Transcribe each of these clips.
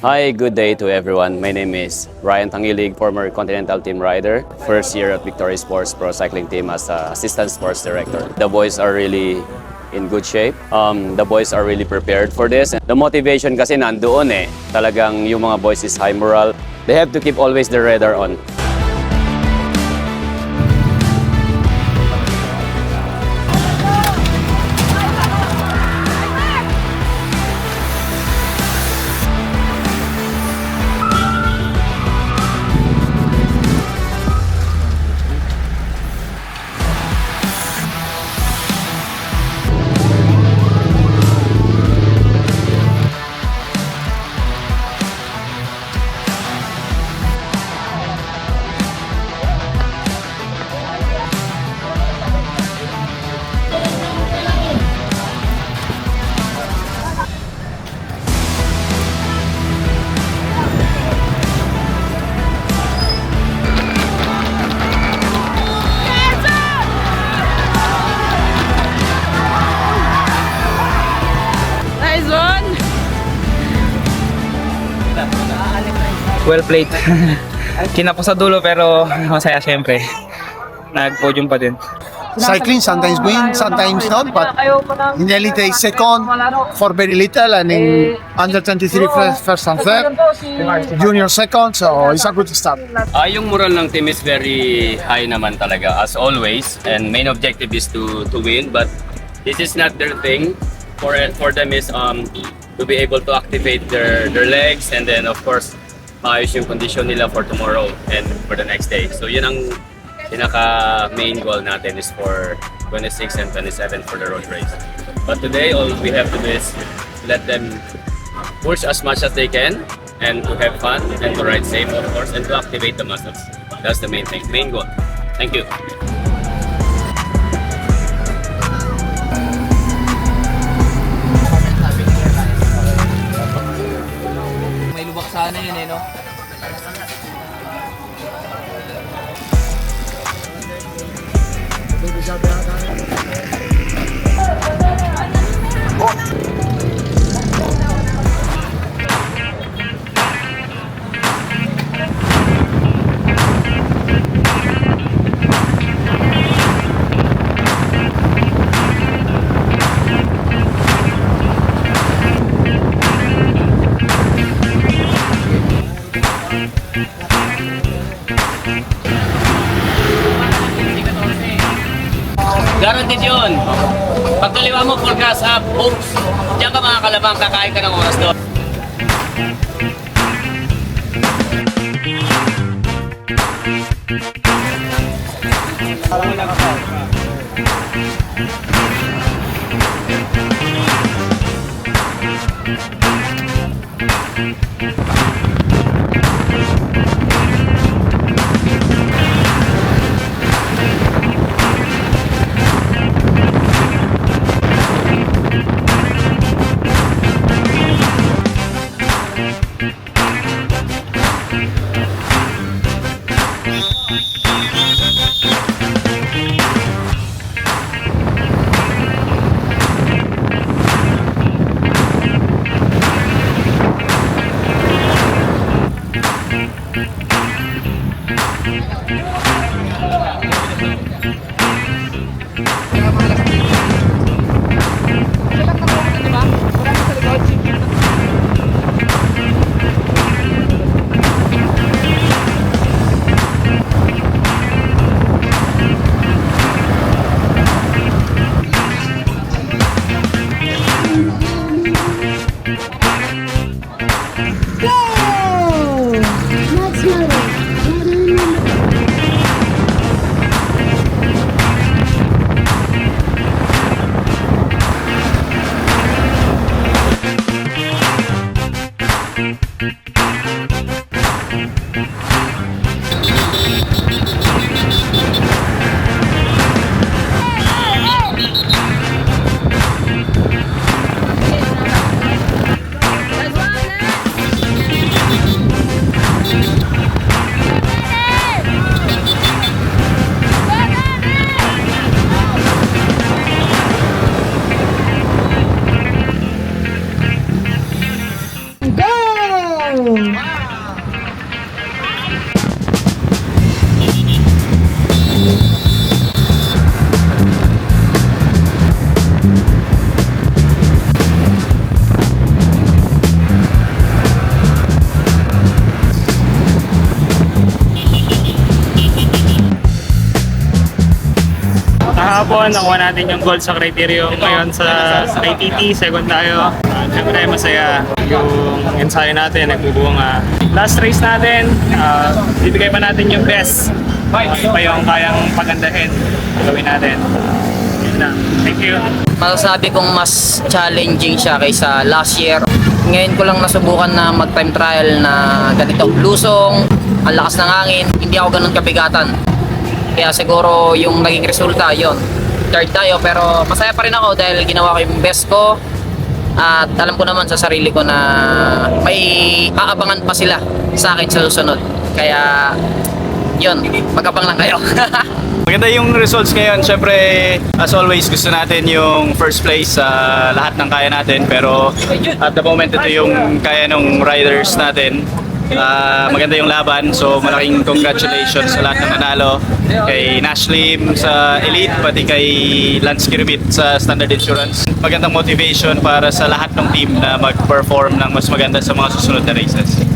Hi, good day to everyone. My name is Ryan Tangilig, former Continental Team rider. First year at Victory Sports Pro Cycling Team as Assistant Sports Director. The boys are really in good shape. The boys are really prepared for this. The motivation kasi nandoon eh. Talagang yung mga boys is high moral. They have to keep always the radar on. Well played. Kinapos sa dulo pero masaya syempre. Nag-podium pa din. Cycling sometimes win, sometimes not, but in the elite second for very little, and in under 23 first and third, junior second, so it's a good start. Yung moral ng team is very high naman talaga as always, and main objective is to win, but this is not their thing. For them is to be able to activate their legs, and then of course maayos yung condition nila for tomorrow and for the next day. So yun ang pinaka main goal natin is for 26 and 27 for the road race. But today all we have to do is let them push as much as they can and to have fun and to ride safe of course and to activate the muscles. That's the main thing, main goal. Thank you. May lubak sana yun eh, no? Guaranteed yun. Pag kaliwa mo, full gas up, hooks. Diyan ka mga kalabang, kakain ka ng oras doon. kahapon, nakuha natin yung gold sa criterium. Ngayon sa ITT, second tayo. Siyempre, masaya yung ensayo natin, nagbubunga. Last race natin, bibigay pa natin yung best. Ano pa yung kayang pagandahin, gawin natin. Yun lang. Thank you. Masasabi kong mas challenging siya kaysa last year. Ngayon ko lang nasubukan na mag-time trial na ganito. Lusong, ang lakas ng hangin, hindi ako ganun kabigatan. Kaya siguro yung naging resulta, yon. Third tayo, pero masaya pa rin ako dahil ginawa ko yung best ko. At alam ko naman sa sarili ko na may aabangan pa sila sa akin sa susunod. Kaya, yun, mag-abang lang kayo. Maganda yung results ngayon. Siyempre, as always, gusto natin yung first place sa lahat ng kaya natin. Pero at the moment, ito yung kaya ng riders natin. Maganda yung laban. So, malaking congratulations sa lahat ng nanalo. Kay Nash Lim sa Elite, pati kay Lance Kiribit sa Standard Insurance. Magandang motivation para sa lahat ng team na mag-perform ng mas maganda sa mga susunod na races.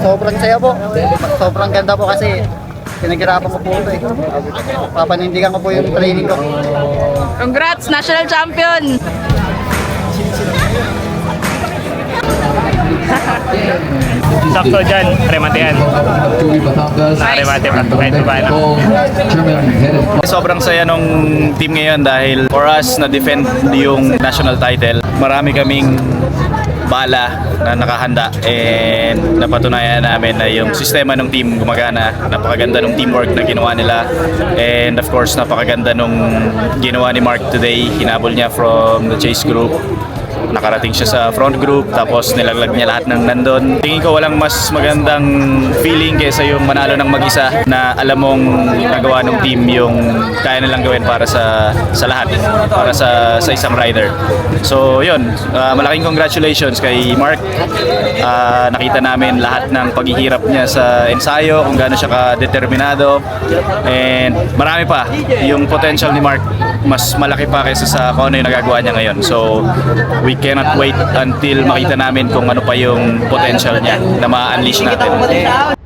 Sobrang saya po. Sobrang ganda po kasi pinaghirapan ko po ito eh. Papanindigan ko po yung training ko. Congrats, national champion! Sakto dyan, remate yan. Remate pa, kahit pa paano. Sobrang saya nung team ngayon dahil for us na defend yung national title, marami kaming bala na nakahanda and napatunayan namin na yung sistema ng team gumagana. Napakaganda ng teamwork na ginawa nila and of course napakaganda nung ginawa ni Mark today. Hinabol niya from the chase group. Nakarating siya sa front group tapos nilaglag niya lahat ng nandun. Tingin ko walang mas magandang feeling kaysa yung manalo ng mag-isa na alam mong nagawa ng team yung kaya nilang gawin para sa lahat, para sa isang rider. So yun, malaking congratulations kay Mark. Nakita namin lahat ng paghihirap niya sa ensayo, kung gaano siya ka-determinado and marami pa. Yung potential ni Mark mas malaki pa kaysa sa kung ano yung nagagawa niya ngayon. So we cannot wait until makita namin kung ano pa yung potential niya na ma-unleash natin.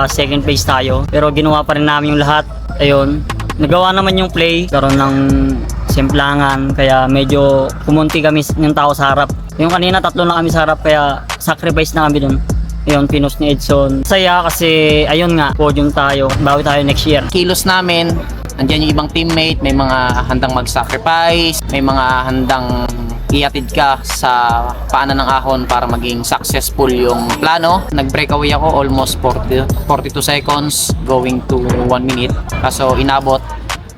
nasa second place tayo. Pero ginawa pa rin namin yung lahat. Ayun, nagawa naman yung play, karon ng simplangan, kaya medyo kumunti kami yung tao sa harap. Yung kanina 3 na kami sa harap, kaya sacrifice na kami dun. Ayun, pinos ni Edson. Saya kasi, ayun nga, podium tayo. Bawi tayo next year. Kilos namin, andyan yung ibang teammate, may mga handang mag-sacrifice, may mga handang iatid ka sa paanan ng ahon para maging successful yung plano. Nag-breakaway ako almost 42 seconds going to 1 minute. Kaso inabot.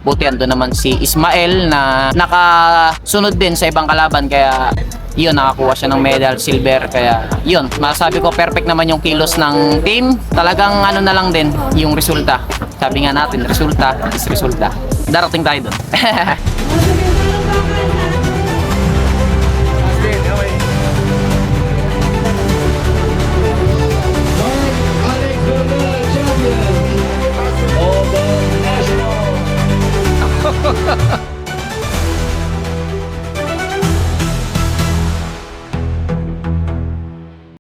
Buti ando naman si Ismael na nakasunod din sa ibang kalaban, kaya yun, nakakuha siya ng medal, silver. Kaya yun, masasabi ko perfect naman yung kilos ng team. Talagang ano na lang din yung resulta. Sabi nga natin, resulta is resulta. Darating tayo dun.